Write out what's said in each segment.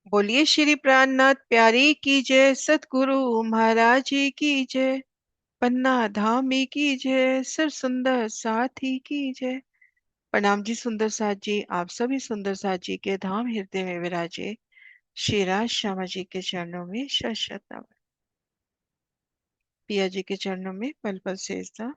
बोलिए श्री प्राणनाथ प्यारे की जय, सतगुरु महाराज जी की जय, पन्ना धामी की जय, सर सुंदर साथी की जय। प्रणाम जी सुंदर साथ जी, आप सभी सुंदर साथ जी के धाम हृदय में विराजे श्री राज श्यामा जी के चरणों में शत शत नमन। पिया जी के चरणों में पल पल सेजदा।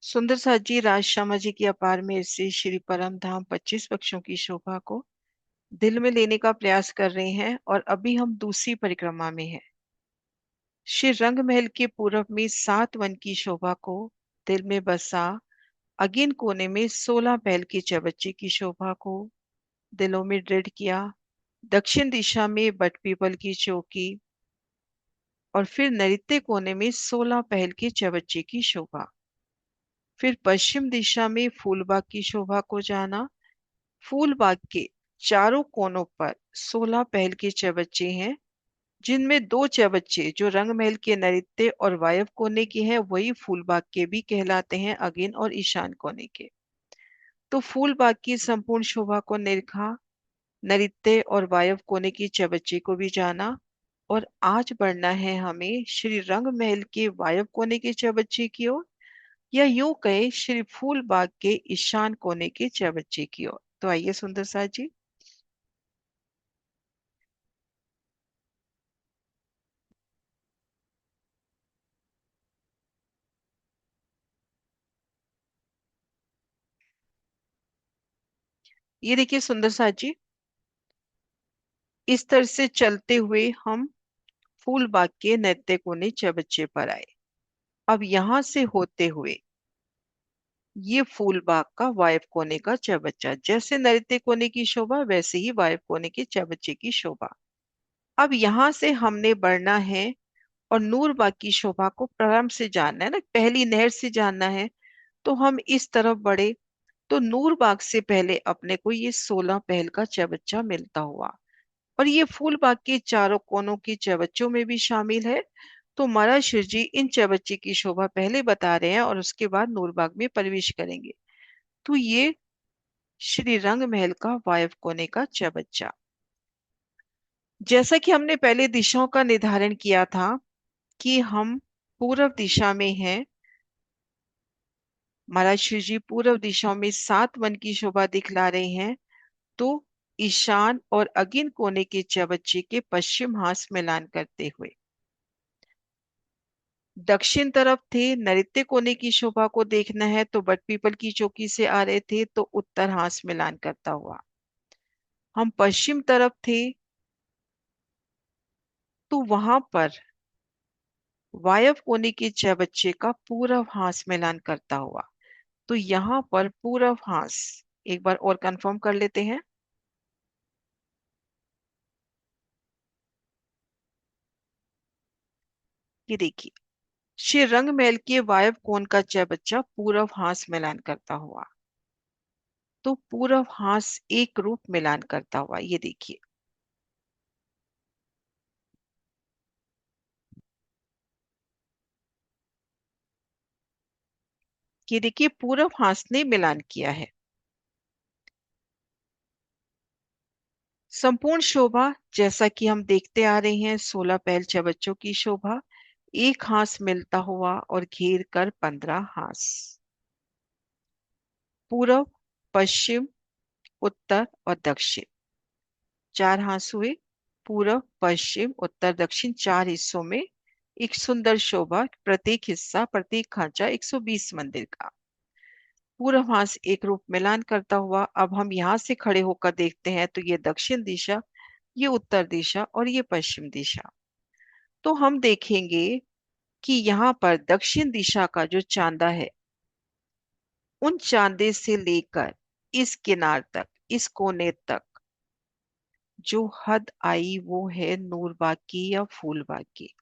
सुंदर साथ जी, राज श्यामा जी की अपार मेहर से श्री परम धाम 25 पक्षों की शोभा को दिल में लेने का प्रयास कर रहे हैं और अभी हम दूसरी परिक्रमा में हैं। श्री रंग महल के पूरब में 7 वन की शोभा को दिल में बसा, अगेन कोने में 16 महल के चबच्चे की शोभा को दिलों में दृढ़ किया। दक्षिण दिशा में बट पीपल की चौकी और फिर नैऋत्य कोने में 16 पहल के चबच्चे की शोभा। फिर पश्चिम दिशा में फूलबाग की शोभा को जाना। फूलबाग के चारों कोनों पर 16 पहल के चबच्चे हैं, जिनमें दो चबच्चे जो रंग महल के नैऋत्य और वायव्य कोने के हैं वही फूलबाग के भी कहलाते हैं, अगेन और ईशान कोने के। तो फूलबाग की संपूर्ण शोभा को निरखा, नैऋत्य और वायव्य कोने की चबच्चे को भी जाना। और आज बढ़ना है हमें श्री रंग महल के वायव्य कोने के चबच्चे की ओर, या यूं कहे श्री फूलबाग के ईशान कोने के चबच्चे की ओर। तो आइए सुंदर साथ जी। ये देखिए सुंदर साथ जी, इस तरह से चलते हुए हम फूलबाग के नैत्य कोने चबच्चे पर आए। अब यहां से होते हुए ये फूलबाग का वायव कोने का चबच्चा, जैसे नैऋत्य कोने की शोभा वैसे ही वायव कोने के चबच्चे की शोभा। अब यहां से हमने बढ़ना है और नूरबाग की शोभा को प्रारंभ से जानना है ना, पहली नहर से जानना है। तो हम इस तरफ बढ़े तो नूरबाग से पहले अपने को ये 16 पहल का चबच्चा मिलता हुआ, और ये फूलबाग के चारों कोनों के चबच्चों में भी शामिल है। तो महाराज शिव जी इन चबच्चे की शोभा पहले बता रहे हैं और उसके बाद नूरबाग में प्रवेश करेंगे। तो ये श्री रंग महल का वायव कोने का चबच्चा, जैसा कि हमने पहले दिशाओं का निर्धारण किया था कि हम पूर्व दिशा में हैं। महाराज शिव जी पूर्व दिशाओं में 7 वन की शोभा दिखला रहे हैं। तो ईशान और अगिन कोने के चबच्चे के पश्चिम हास मिलान करते हुए दक्षिण तरफ थे, नैऋत्य कोने की शोभा को देखना है तो बट पीपल की चौकी से आ रहे थे, तो उत्तर हास मिलान करता हुआ। हम पश्चिम तरफ थे तो वहां पर वायव कोने के चबच्चे का पूरब हास मिलान करता हुआ। तो यहाँ पर पूरब हास एक बार और कंफर्म कर लेते हैं। ये देखिए श्री रंग महल के वायव कोण का चबच्चा पूरब हास मिलान करता हुआ, तो पूरब हास एक रूप मिलान करता हुआ। ये देखिए, ये देखिए पूरब हास ने मिलान किया है। संपूर्ण शोभा जैसा कि हम देखते आ रहे हैं, 16 पहल चबच्चों की शोभा एक हास मिलता हुआ और घेर कर 15 हास। पूर्व, पश्चिम, उत्तर और दक्षिण, चार हास हुए। पूर्व, पश्चिम, उत्तर, दक्षिण, चार हिस्सों में एक सुंदर शोभा, प्रत्येक हिस्सा, प्रत्येक खांचा 120 मंदिर का। पूर्व हास एक रूप मिलान करता हुआ। अब हम यहाँ से खड़े होकर देखते हैं तो ये दक्षिण दिशा, ये उत्तर दिशा और ये पश्चिम दिशा। तो हम देखेंगे कि यहाँ पर दक्षिण दिशा का जो चांदा है, उन चांदे से लेकर इस किनार तक, इस कोने तक जो हद आई वो है नूरबाग की या फूलबाग की।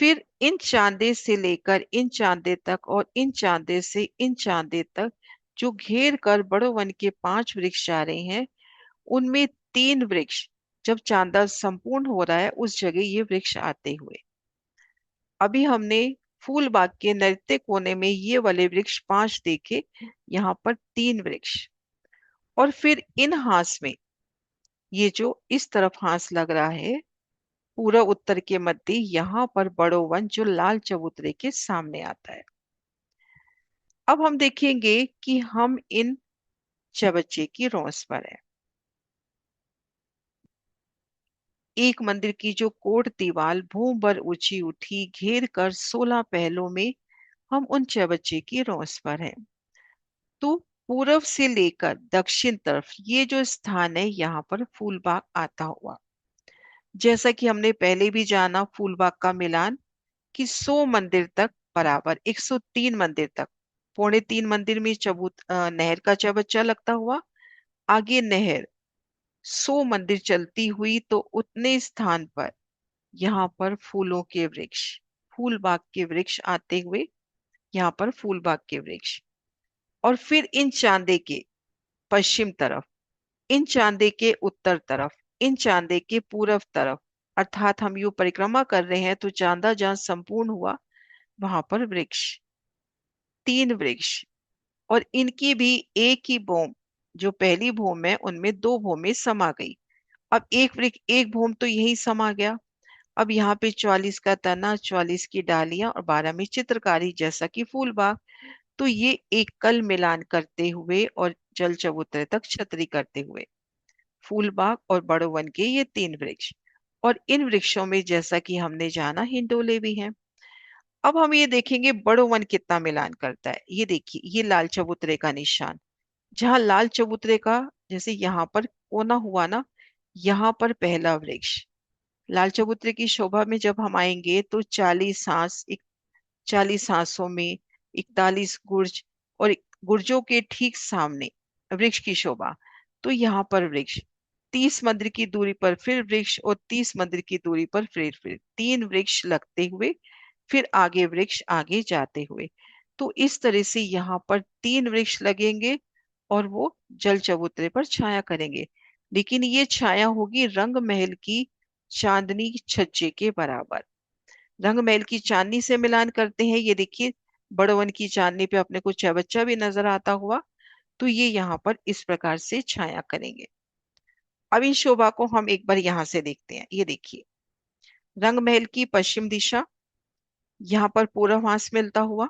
फिर इन चांदे से लेकर इन चांदे तक और इन चांदे से इन चांदे तक जो घेर कर बड़ो वन के 5 वृक्ष जा रहे हैं, उनमें 3 वृक्ष जब चांदा संपूर्ण हो रहा है उस जगह ये वृक्ष आते हुए। अभी हमने फूल बाग के नैऋत्य कोने में ये वाले वृक्ष 5 देखे, यहाँ पर 3 वृक्ष। और फिर इन हांस में, ये जो इस तरफ हांस लग रहा है पूर्व उत्तर के मध्य, यहाँ पर बड़ो वन जो लाल चबूतरे के सामने आता है। अब हम देखेंगे कि हम इन चबच्चे की रौस पर है। एक मंदिर की जो कोट दीवार भूम भर ऊंची उठी घेर कर 16 पहलों में हम उन चबच्चे की रौस पर हैं। तो पूर्व से लेकर दक्षिण तरफ ये जो स्थान है, यहाँ पर फूलबाग आता हुआ। जैसा कि हमने पहले भी जाना, फूलबाग का मिलान कि 100 मंदिर तक बराबर 103 मंदिर तक, 3.25 मंदिर में नहर का चबच्चा लगता हुआ, आगे नहर 100 मंदिर चलती हुई तो उतने स्थान पर यहाँ पर फूलों के वृक्ष, फूल बाग के वृक्ष आते हुए, यहाँ पर फूल बाग के वृक्ष। और फिर इन चांदे के पश्चिम तरफ, इन चांदे के उत्तर तरफ, इन चांदे के पूर्व तरफ, अर्थात हम यूं परिक्रमा कर रहे हैं तो चांदा जहां संपूर्ण हुआ वहां पर वृक्ष, 3 वृक्ष। और इनकी भी एक ही भूमि, जो पहली भूमि है उनमें 2 भूमि समा गई। अब एक वृक्ष, एक भूमि तो यही समा गया। अब यहाँ पे 44 का तना, 44 की डालियां और 12 में चित्रकारी जैसा कि फूल बाग। तो ये एक कल मिलान करते हुए और जल चबूतरे तक छतरी करते हुए फूल बाग और बड़ो वन के ये 3 वृक्ष। और इन वृक्षों में जैसा कि हमने जाना हिंडोले भी हैं। अब हम ये देखेंगे बड़ो वन कितना मिलान करता है। ये देखिए, ये लाल चबूतरे का निशान, जहां लाल चबूतरे का जैसे यहाँ पर कोना हुआ ना, यहाँ पर पहला वृक्ष। लाल चबूतरे की शोभा में जब हम आएंगे तो 40 सांसों में 41 गुर्ज, और गुर्जों के ठीक सामने वृक्ष की शोभा। तो यहाँ पर वृक्ष, 30 मंदिर की दूरी पर फिर वृक्ष, और 30 मंदिर की दूरी पर फिर 3 वृक्ष लगते हुए फिर आगे वृक्ष आगे जाते हुए। तो इस तरह से यहाँ पर 3 वृक्ष लगेंगे और वो जल चबूतरे पर छाया करेंगे। लेकिन ये छाया होगी रंग महल की चांदनी छज्जे के बराबर। रंग महल की चांदनी से मिलान करते हैं। ये देखिए, बड़वन की चांदनी पे अपने को चबच्चा भी नजर आता हुआ। तो ये यहाँ पर इस प्रकार से छाया करेंगे। अब इन शोभा को हम एक बार यहाँ से देखते हैं। ये देखिए, रंग महल की पश्चिम दिशा, यहाँ पर पूर्वाभास मिलता हुआ,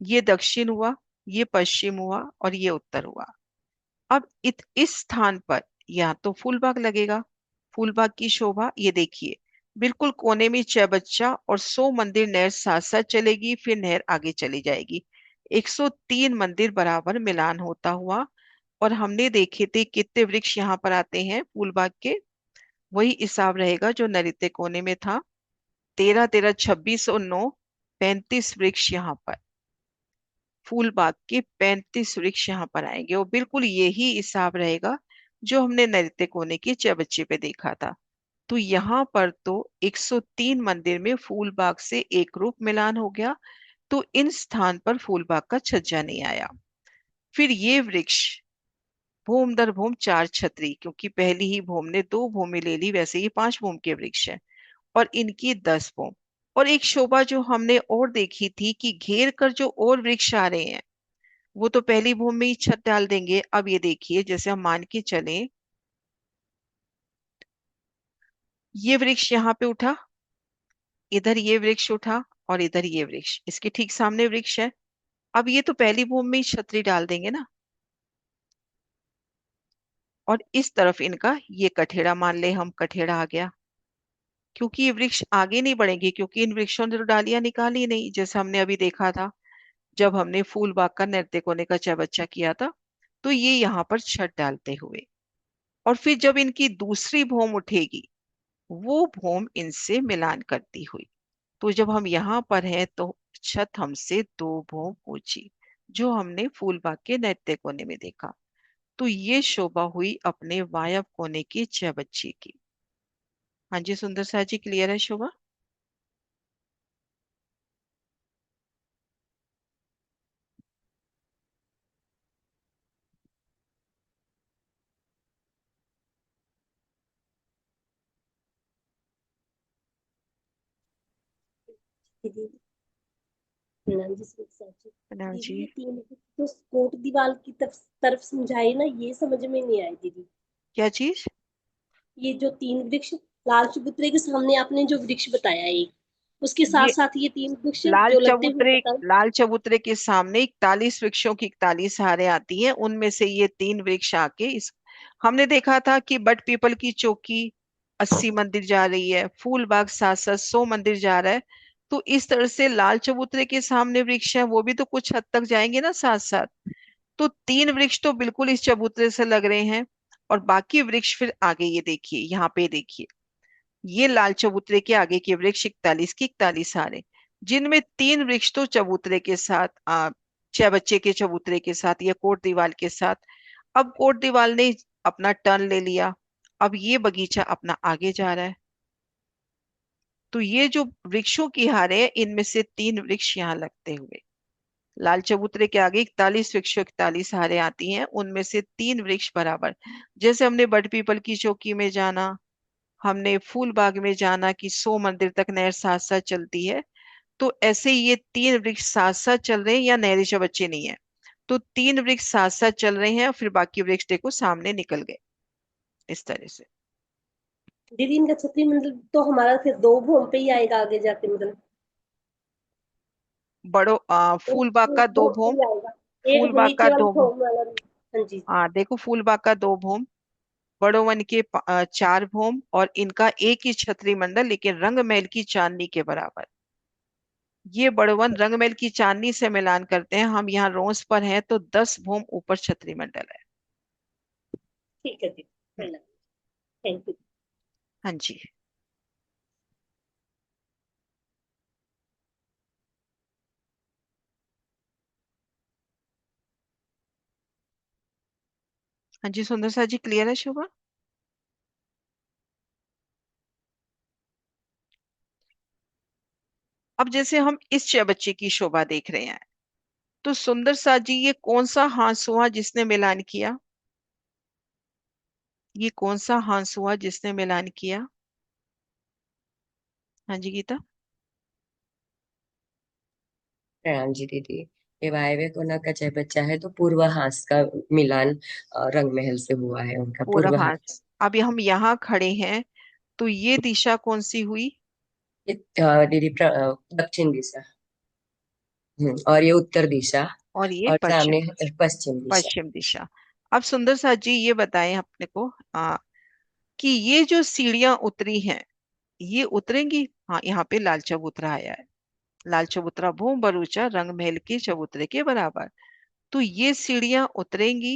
ये दक्षिण हुआ, ये पश्चिम हुआ और ये उत्तर हुआ। अब इस स्थान पर या तो फूलबाग लगेगा। फूलबाग की शोभा ये देखिए, बिल्कुल कोने में चौबच्चा और 100 मंदिर नहर साथ साथ चलेगी, फिर नहर आगे चली जाएगी। 103 मंदिर बराबर मिलान होता हुआ। और हमने देखे थे कितने वृक्ष यहाँ पर आते हैं फूलबाग के, वही हिसाब रहेगा जो नैऋत्य कोने में था। 13 13 26 और 9, 35 वृक्ष यहाँ पर, फूल बाग के 35 वृक्ष यहाँ पर आएंगे। और बिल्कुल यही हिसाब रहेगा जो हमने नैऋत्य कोने के चबच्चे पे देखा था। तो यहाँ पर तो 103 मंदिर में फूल बाग से एक रूप मिलान हो गया। तो इन स्थान पर फूल बाग का छज्जा नहीं आया। फिर ये वृक्ष भूम दर भूम 4 छतरी, क्योंकि पहली ही भूम ने 2 भूमि ले ली, वैसे ये 5 भूम के वृक्ष है। और इनकी 10 भूम। और एक शोभा जो हमने और देखी थी कि घेर कर जो और वृक्ष आ रहे हैं, वो तो पहली भूमि में ही छत डाल देंगे। अब ये देखिए, जैसे हम मान के चले, ये वृक्ष यहाँ पे उठा, इधर ये वृक्ष उठा, और इधर ये वृक्ष, इसके ठीक सामने वृक्ष है। अब ये तो पहली भूमि में ही छतरी डाल देंगे ना। और इस तरफ इनका ये कठेड़ा मान ले, हम कठेड़ा आ गया, क्योंकि ये वृक्ष आगे नहीं बढ़ेंगे, क्योंकि इन वृक्षों ने तो डालियां निकाली नहीं, जैसे हमने अभी देखा था जब हमने फूल बाग का नृत्य कोने का चबच्चा किया था। तो ये यहाँ पर छत डालते हुए, और फिर जब इनकी दूसरी भूमि उठेगी, वो भूमि इनसे मिलान करती हुई। तो जब हम यहाँ पर हैं तो छत हमसे 2 भूमि ऊंची, जो हमने फूल बाग के नैत्य कोने में देखा। तो ये शोभा हुई अपने वायव कोने की चबच्चे की। हाँ जी सुंदर सा जी, क्लियर है शोभा? दीदी, प्रणाम जी, सुनीता जी। प्रणाम दीदी, जी। ये तीन तो कोट दीवार की तरफ तरफ समझाए ना, ये समझ में नहीं आई दीदी। क्या चीज? ये जो तीन वृक्ष लाल चबूतरे के सामने आपने जो वृक्ष बताया, एक उसके साथ ये साथ ये तीन वृक्ष जो लगते हुए बताए। लाल चबूतरे के सामने 41 वृक्षों की 41 हारें आती हैं, उनमें से ये तीन वृक्ष आके इस हमने देखा था कि बट पीपल की चौकी 80 मंदिर जा रही है, फूल बाग साथ साथ 100 मंदिर जा रहा है। तो इस तरह से लाल चबूतरे के सामने वृक्ष है, वो भी तो कुछ हद तक जाएंगे ना साथ साथ। तो तीन वृक्ष तो बिल्कुल इस चबूतरे से लग रहे हैं। और बाकी वृक्ष फिर आगे, ये देखिए यहाँ पे देखिए, ये लाल चबूतरे के आगे के वृक्ष 41 की 41 हारे, जिनमें तीन वृक्ष तो चबूतरे के साथ छह बच्चे के चबूतरे के साथ या कोट दीवार के साथ। अब कोट दीवार ने अपना टर्न ले लिया, अब ये बगीचा अपना आगे जा रहा है। तो ये जो वृक्षों की हारे हैं, इनमें से तीन वृक्ष यहाँ लगते हुए, लाल चबूतरे के आगे 41 वृक्षों 41 हारे आती हैं, उनमें से तीन वृक्ष बराबर। जैसे हमने बड़ पीपल की चौकी में जाना, हमने फूल बाग में जाना कि 100 मंदिर तक नहर साथ साथ चलती है, तो ऐसे ही ये तीन वृक्ष साथ साथ चल रहे हैं, या नहरी बच्चे नहीं है। तो तीन वृक्ष साथ साथ चल रहे हैं और फिर बाकी वृक्ष देखो सामने निकल गए इस तरह से। दीदी, इनका छतरी मतलब तो हमारा फिर दो भूम पे ही आएगा आगे जाके, मतलब बड़ो एक फूल बाग का दो भूम पे भूम। ही आएगा। फूल एक बाग का नीचे वाला दो भूम। भूम वाला। हाँ जी। हाँ देखो, फूल बाग का दो भूम, बड़ो वन के चार भूम, और इनका एक ही छतरी मंडल लेकिन रंग महल की चांदनी के बराबर। ये बड़वन रंगमहल की चांदनी से मिलान करते हैं, हम यहाँ रोज पर हैं तो 10 भूम ऊपर छतरी मंडल है। ठीक है दीदी, हम्म, प्रणाम। Thank you. हाँ जी। हाँ जी सुंदर सा जी, क्लियर है शोभा? अब जैसे हम इस बच्चे की शोभा देख रहे हैं, तो सुंदर सा जी ये कौन सा हांस हुआ जिसने मिलान किया? ये कौन सा हांस हुआ जिसने मिलान किया? हाँ जी गीता। प्रणाम जी दीदी। ये वायवे कोना का जय बच्चा है तो पूर्वाहास का मिलान रंग महल से हुआ है, उनका पूरब पूर्वाहास। हांस। अब हम यहाँ खड़े हैं, तो ये दिशा कौन सी हुई? ये दीदी दक्षिण दिशा। और ये उत्तर दिशा। और ये और पश्चिम। सामने पश्चिम दिशा। पश्चिम दिशा। अब सुंदर सा जी ये बताएं अपने को, कि ये जो सीढ़ियां उतरी हैं, ये उतरेंगी? हाँ, यहाँ पे लाल चबूतरा आया है। लाल चबूतरा भूम बरूचा रंग महल के चबूतरे के बराबर। तो ये सीढ़ियां उतरेंगी।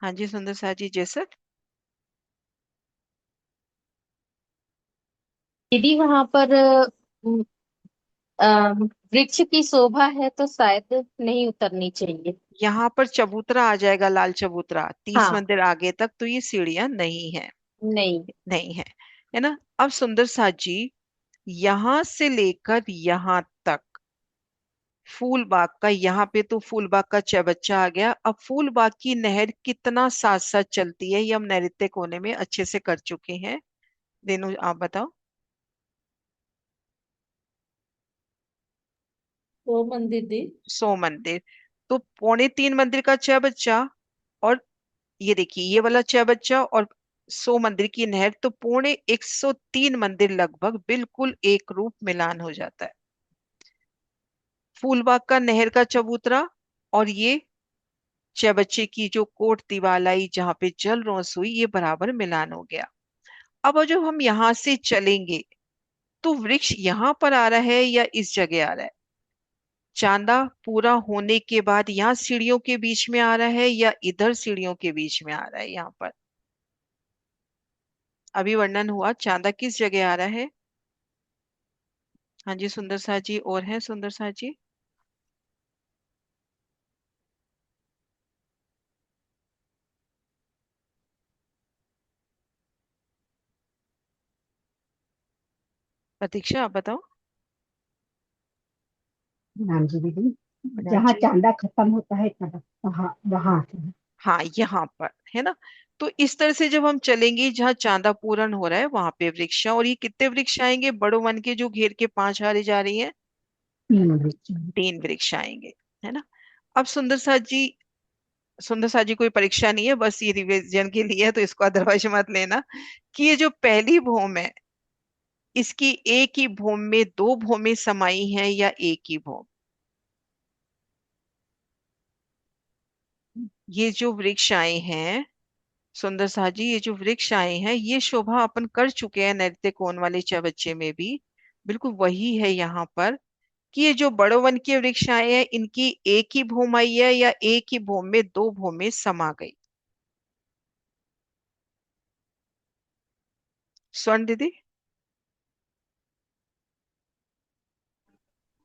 हाँ जी सुंदर सा जी, जैसे दीदी वहां पर वृक्ष की शोभा है तो शायद नहीं उतरनी चाहिए। यहाँ पर चबूतरा आ जाएगा, लाल चबूतरा 30 हाँ। मंदिर आगे तक, तो ये सीढ़ियां नहीं है। नहीं। नहीं है, है ना? अब सुंदर सा जी, यहां से लेकर यहां तक फूल बाग का, यहाँ पे तो फूल बाग का चबच्चा आ गया। अब फूल बाग की नहर कितना साथ साथ चलती है, ये हम नैऋत्य कोने में अच्छे से कर चुके हैं। रेनू आप बताओ। 100 मंदिर दी। 100 मंदिर। तो 3.25 मंदिर का चबच्चा, और ये देखिए ये वाला चबच्चा, और 100 मंदिर की नहर, तो 103 मंदिर लगभग बिल्कुल एक रूप मिलान हो जाता है। फूलबाग का नहर का चबूतरा, और ये चबच्चे की जो कोट दिवालाई जहां पे जल रौस हुई, ये बराबर मिलान हो गया। अब जो हम यहाँ से चलेंगे, तो वृक्ष यहाँ पर आ रहा है या इस जगह आ रहा है? चांदा पूरा होने के बाद यहाँ सीढ़ियों के बीच में आ रहा है, या इधर सीढ़ियों के बीच में आ रहा है यहाँ पर? अभी वर्णन हुआ, चांदा किस जगह आ रहा है? हाँ जी सुंदर सा जी, और है सुंदर सा जी? प्रतीक्षा आप बताओ। नाम जी दीदी, प्रणाम जहाँ जी। चांदा खत्म होता है तब वहाँ वहाँ से है। हाँ यहाँ पर है ना। तो इस तरह से जब हम चलेंगे, जहाँ चांदा पूरण हो रहा है वहां पे वृक्ष हैं। और ये कितने वृक्ष आएंगे बड़ो वन के, जो घेर के 5 हारे जा रही हैं? 3 वृक्ष आएंगे, है ना। अब सुंदर सा जी कोई परीक्षा नहीं है, बस ये रिवीजन के लिए है, तो इसको अदरवाइज मत लेना। कि ये जो पहली भौम है, इसकी एक ही भौम में 2 भौमें समाई हैं या एक ही भौम? ये जो वृक्ष आए हैं सुंदर सा जी, ये जो वृक्ष आए हैं, ये शोभा अपन कर चुके हैं नृत्य कोण वाले चबच्चे में भी। बिल्कुल वही है यहाँ पर। कि ये जो बड़ो वन के वृक्ष आए हैं, इनकी एक ही भूमि आई है या एक ही भूमि में 2 भूमि समा गई? स्वर्ण दीदी।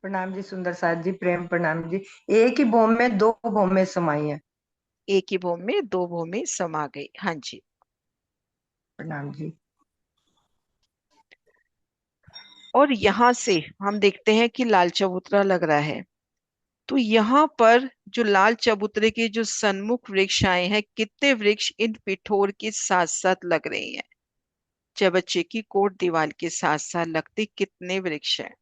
प्रणाम जी सुंदर साथ जी, प्रेम प्रणाम जी। एक ही बोम में 2 भौमें समाई है। एक ही भूमि में 2 भूमि समा गई, हाँ जी। प्रणाम जी। और यहां से हम देखते हैं कि लाल चबूतरा लग रहा है। तो यहाँ पर जो लाल चबूतरे के जो सन्मुख वृक्ष आए हैं, कितने वृक्ष इन पिठोर के साथ साथ लग रहे हैं? चबच्चे की कोट दीवार के साथ साथ लगते कितने वृक्ष हैं?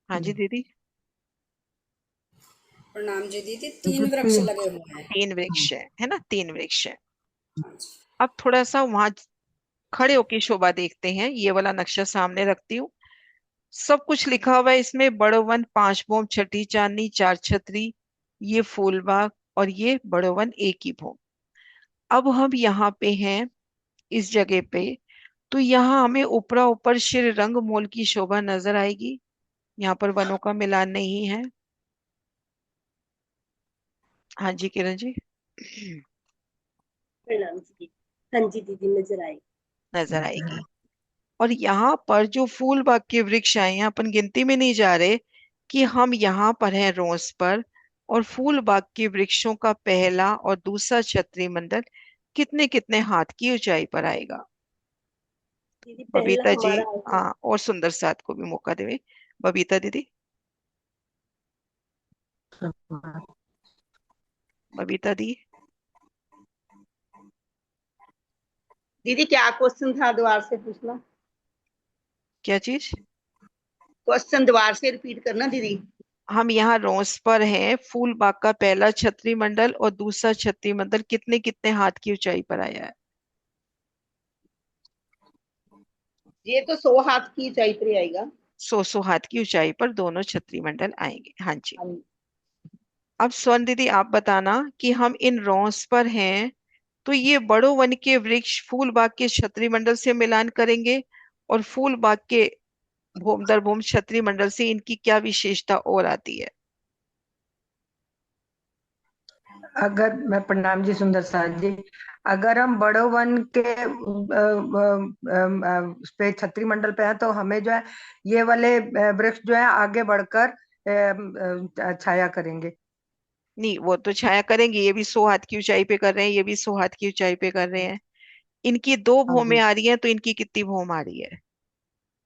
हाँ जी दीदी। प्रणाम जी दीदी, 3 वृक्ष लगे हुए हैं। 3 वृक्ष है ना, 3 वृक्ष है। हाँ जी। अब थोड़ा सा वहां खड़े होके शोभा देखते हैं। ये वाला नक्शा सामने रखती हूँ। सब कुछ लिखा हुआ है इसमें। बड़ो वन 5 भौम, छठी चांदनी, 4 छतरी, ये फूलबाग, और ये बड़ो वन एक ही भौम। अब हम यहाँ पे हैं इस जगह पे। तो यहाँ हमें ऊपरा ऊपर श्री रंग मोल की शोभा नजर आएगी। यहाँ पर वनों का मिलान नहीं है। हाँ जी किरण जी। प्रणाम जी। हाँ जी दीदी, नजर आए। नजर आएगी। और यहाँ पर जो फूल बाग के वृक्ष आए हैं, अपन गिनती में नहीं जा रहे, कि हम यहाँ पर हैं रोज पर। और फूल बाग के वृक्षों का पहला और दूसरा छतरी मंडल कितने कितने हाथ की ऊंचाई पर आएगा? दीदी पहला बबीता जी। हमारा आएगा। हाँ, और सुंदर साथ को भी मौका देवे। बबीता दीदी। बबीता दी। दीदी क्या क्वेश्चन था, दोबारा से पूछना। क्या चीज? क्वेश्चन दोबारा से रिपीट करना दीदी। हम यहाँ रोज पर हैं। फूल बाग का पहला छतरी मंडल और दूसरा छतरी मंडल कितने कितने हाथ की ऊंचाई पर आया है? ये तो 100 हाथ की ऊंचाई पर ही आएगा। 100 हाथ की ऊंचाई पर दोनों छतरी मंडल आएंगे, हाँ जी। हम अब स्वर्ण दीदी आप बताना कि हम इन रोस पर हैं, तो ये बड़ो वन के वृक्ष फूल बाग के छतरी मंडल से मिलान करेंगे, और फूल बाग के भूम दर भूम छतरी मंडल से इनकी क्या विशेषता और आती है? अगर मैं प्रणाम जी सुंदर साथ जी, अगर हम बड़ो वन के उस पे छतरी मंडल पे हैं, तो हमें जो है ये वाले वृक्ष जो है आगे बढ़कर छाया करेंगे। नहीं, वो तो छाया करेंगे। ये भी 100 हाथ की ऊंचाई पे कर रहे हैं, ये भी 100 हाथ की ऊंचाई पे कर रहे हैं। इनकी 2 हाँ भौमें जी। आ रही हैं, तो इनकी कितनी भौम आ रही है?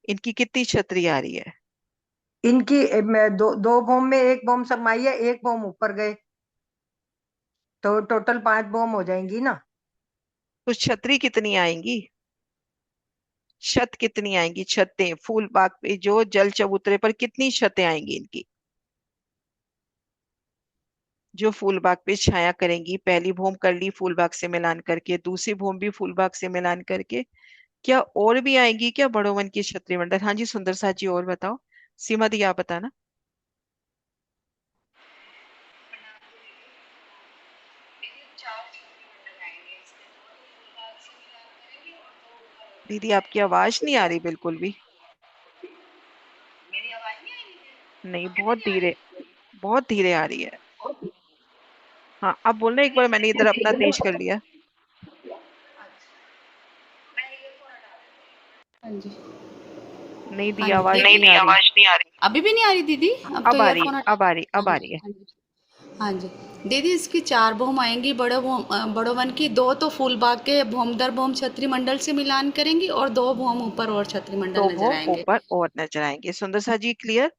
इनकी कितनी छतरी आ रही है? इनकी दो भौम में एक भौम समाई है, एक भौम ऊपर गए, तो टोटल 5 भौम हो जाएंगी ना। तो छतरी कितनी आएंगी? छत कितनी आएंगी? छतें फूल बाग पे जो जल चबूतरे पर कितनी छतें आएंगी इनकी, जो फूल बाग पे छाया करेंगी? पहली भूम कर ली फूल बाग से मिलान करके, दूसरी भूम भी फूल बाग से मिलान करके। क्या और भी आएंगी क्या बड़ो वन की छतरी मंडल? हाँ जी सुंदर साथ जी, और बताओ। सीमा दी आप बताना। दीदी आपकी आवाज नहीं आ रही बिल्कुल भी। नहीं, बहुत धीरे आ रही है। हाँ, अब बोलना एक बार, मैंने इधर अपना तेज कर लिया। हाँ जी। नहीं दी, हाँ जी आवाज दीदी, नहीं आ रही। अभी भी नहीं आ रही दीदी? अब तो अब आ रही, ईयरफोन हटा। अब आ रही, हाँ अब आ जी, रही है। हाँ जी। हाँ जी दीदी, इसकी 4 भौम आएंगी बड़ो वन की। 2 तो फूल बाग के भौम दर भौम छतरी मंडल से मिलान करेंगी और 2 भौम ऊपर और छतरी दो मंडल नजर भोम आएंगे। ऊपर और नजर आएंगे। सुंदर सा जी क्लियर।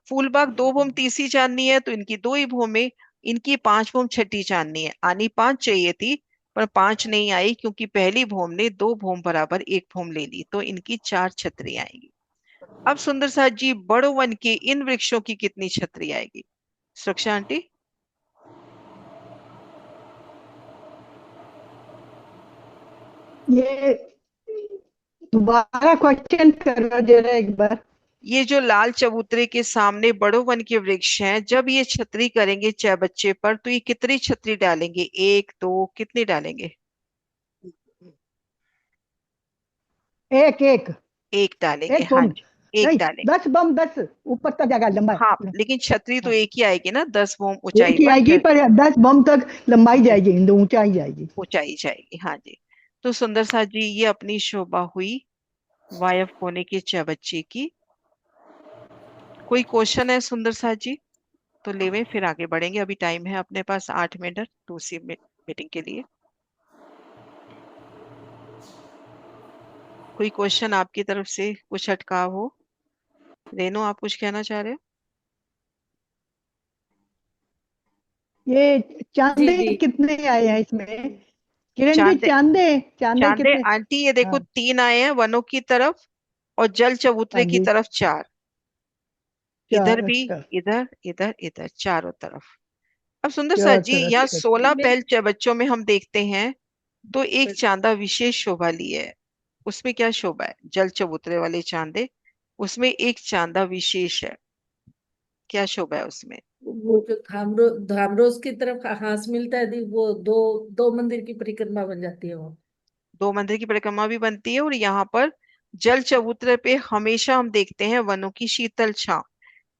फूलबाग दो भोम तीसरी चांदनी है तो इनकी दो ही भोमे, इनकी पांच भोम छठी चांदनी है। आनी पांच चाहिए थी पर पांच नहीं आई क्योंकि पहली भोम ने दो भोम बराबर एक भोम ले ली, तो इनकी चार छतरी आएंगी। अब सुंदर साथ जी, बड़ो वन के इन वृक्षों की कितनी छतरी आएगी? सुरक्षा आंटी। ये दोबारा क्वेश्चन करो जरा एक बार। ये जो लाल चबूतरे के सामने बड़ो वन के वृक्ष हैं, जब ये छतरी करेंगे चाय बच्चे पर तो ये कितनी छतरी डालेंगे? एक, दो, कितनी डालेंगे? एक एक एक डालेंगे, एक हाँ बम जी, एक नहीं, डालेंगे। 10 बम, 10 ऊपर तक जाएगा लंबा। हाँ लेकिन छतरी तो हाँ, एक ही आएगी ना, 10 भोम ऊंचाई एक ही पर आएगी पर 10 बम तक लंबाई जाएगी, ऊंचाई जाएगी। ऊंचाई जाएगी, हाँ जी। तो सुंदर सा जी, ये अपनी शोभा हुई वायव कोने के चाय बच्चे की। कोई क्वेश्चन है सुंदर सा जी तो लेवे, फिर आगे बढ़ेंगे। अभी टाइम है अपने पास 8 मिनट दूसरी मीटिंग के लिए। कोई क्वेश्चन आपकी तरफ से, कुछ अटकाव हो? रेनो, आप कुछ कहना चाह रहे हो? ये जी चांदे जी कितने आए हैं इसमें? किरण जी, चांदे, चांदे चांदे चांदे कितने? आंटी ये देखो हाँ 3 आए हैं वनों की तरफ और जल हाँ चबूतरे की जी, तरफ 4। इधर 4, भी, अच्छा। इधर इधर इधर, चारों तरफ। अब सुंदर सा 4 जी, तरफ यहाँ से। 16 मेरे पहल बच्चों में हम देखते हैं तो एक चांदा विशेष शोभा लिए है। उसमें क्या शोभा है? जल चबूतरे वाले चांदे, उसमें एक चांदा विशेष है। क्या शोभा है उसमें? वो जो धामरोज की तरफ हाथ मिलता है वो दो दो मंदिर की परिक्रमा बन जाती है वो। दो मंदिर की परिक्रमा भी बनती है और यहाँ पर जल चबूतरे पे हमेशा हम देखते हैं वनों की शीतल छांव,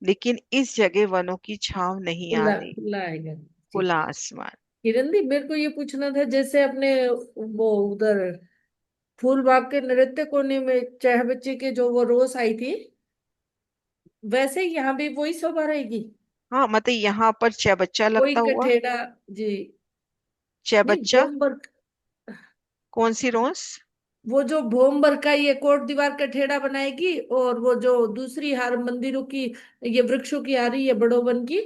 लेकिन इस जगह वनों की छांव नहीं आ खुला रही। खुला आएगा जी। खुला आसमान। किरण दी, मेरे को ये पूछना था, जैसे अपने वो उधर फूल बाग के नृत्य कोने में चाह बच्चे के जो वो रोज आई थी, वैसे ही यहाँ भी वही शोभा रहेगी? हाँ मतलब यहाँ पर छह बच्चा वही लगता हुआ। कठेड़ा जी? छह नहीं, बच्चा। भोमबर, कौन सी रोज? वो जो भोमबर का ये कोट दीवार कठेड़ा बनाएगी, और वो जो दूसरी हार मंदिरों की, ये वृक्षों की आ रही है बड़ो वन की,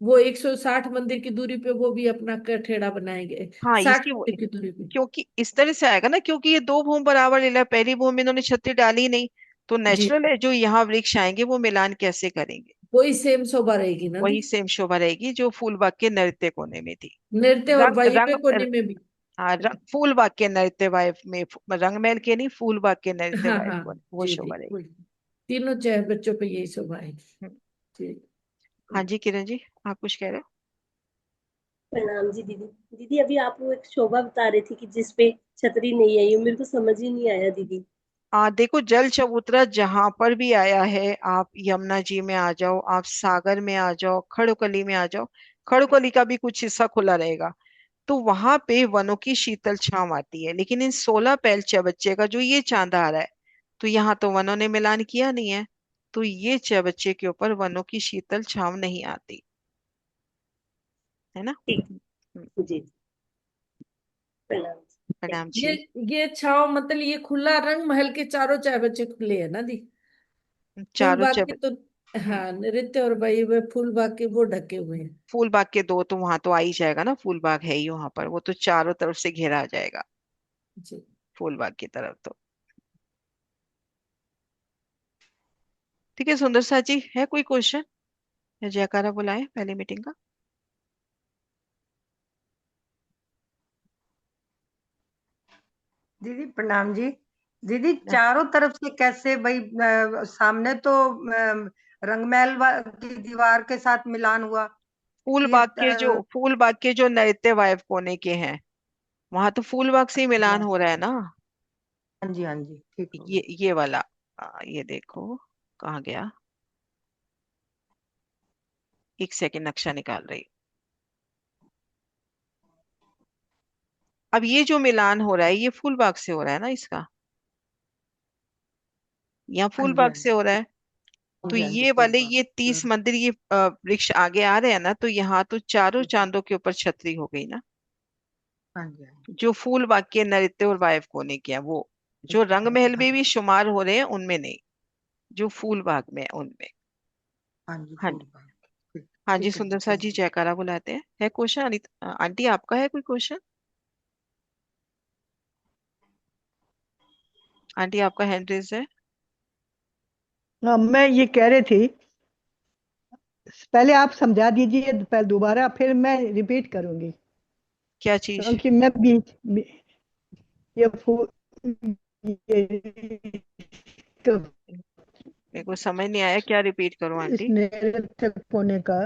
वो 160 मंदिर की दूरी पे वो भी अपना कठेड़ा बनाएंगे। हाँ 60 इसी वो, मंदिर की दूरी पे। क्योंकि इस तरह से आएगा ना, क्योंकि ये दो भूम बराबर ले लिया, पहली भूम में इन्होंने छतरी डाली ही नहीं, तो जी, नेचुरल है जो यहाँ वृक्ष आएंगे वो मिलान कैसे करेंगे? वही सेम शोभा रहेगी ना दी? वही सेम शोभा रहेगी जो फूलबाग के नृत्य कोने में थी। नृत्य और रंग वहीं पे रंग कोने में भी। हाँ, फूलबाग के नृत्य वायु में, रंग महल के नहीं, फूलबाग के नृत्य हाँ वायु हाँ कोने वो जी शोभा दी, रहेगी। वही तीनों चाहे बच्चों पे यही शोभा है हम्म, जी। हाँ जी किरण जी, आप कुछ कह रहे हो? प्रणाम जी दीदी। दीदी अभी आप वो एक शोभा बता रही थी कि जिसपे छतरी नहीं आई, मेरे को समझ ही नहीं आया दीदी। देखो जल चबूतरा जहां पर भी आया है, आप यमुना जी में आ जाओ, आप सागर में आ जाओ, खड़ोकली में आ जाओ, खड़ोकली का भी कुछ हिस्सा खुला रहेगा, तो वहां पे वनों की शीतल छांव आती है। लेकिन इन 16 पैल चबच्चे का जो ये चांदा आ रहा है, तो यहाँ तो वनों ने मिलान किया नहीं है, तो ये चबच्चे के ऊपर वनों की शीतल छांव नहीं आती है ना। ठीक। हम्म, जी। प्रणाम। प्रणाम ये जी। ये छाव मतलब ये खुला रंग महल के चारों चाय बच्चे खुले है ना दी? फूल चारों बाग चब के तो, हम्म, हाँ, नृत्य और भाई वे फूल बाग के वो ढके हुए हैं। फूल बाग के दो तो वहां तो आ ही जाएगा ना, फूल बाग है ही वहां पर, वो तो चारों तरफ से घेरा आ जाएगा जी। फूल बाग की तरफ तो। ठीक है सुंदर सा जी, है कोई क्वेश्चन या जयकारा बुलाए पहली मीटिंग का? दीदी प्रणाम जी। दीदी चारों तरफ से कैसे भाई? सामने तो रंगमहल की दीवार के साथ मिलान हुआ फिर फूल बाग के जो नैत्य वायव कोने के हैं, वहां तो फूल बाग से ही मिलान हो रहा है ना। हाँ जी हाँ जी, ठीक हो गया। ये वाला, ये देखो कहाँ गया, एक सेकंड नक्शा निकाल रही। अब ये जो मिलान हो रहा है ये फूल बाग से हो रहा है ना इसका, यहाँ हाँ फूल जी बाग हाँ से जी, हो रहा है। तो हाँ जी ये फूल वाले बाग। ये 30 मंदिर ये वृक्ष आगे आ रहे हैं ना, तो यहाँ तो चारों चांदों के ऊपर छतरी हो गई ना। हाँ जी हाँ जी जो फूल बाग के नृत्य और वायव कोने के हैं वो, जो रंग महल में भी शुमार हो रहे हैं उनमें नहीं, जो फूल बाग में है उनमें। हाँ जी हाँ फूल जी। बाग। ठीक हाँ जी ठीक है जी, सुंदर सा थैंक जी, यू। जयकारा बुलाते हैं। है क्वेश्चन आंटी आपका है कोई क्वेश्चन? आंटी आपका हैंड रेज है। हाँ, मैं ये कह रही थी, पहले आप समझा दीजिए पहले दोबारा, फिर मैं रिपीट करूंगी, क्या चीज? क्योंकि मैं ये फूल ये तो मेरे को समझ नहीं आया, क्या रिपीट करूं आंटी? इसने तक होने का,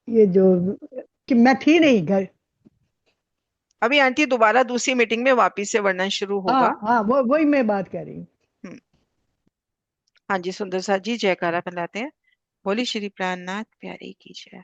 ये जो कि मैं थी नहीं घर। अभी आंटी दोबारा दूसरी मीटिंग में वापिस से वर्णन शुरू हाँ होगा। हाँ, वो वही मैं बात कर रही हूँ। हम्म, हाँ जी सुंदर सा जी, जयकारा बुलाते हैं। बोली श्री प्राणनाथ प्यारे की जय।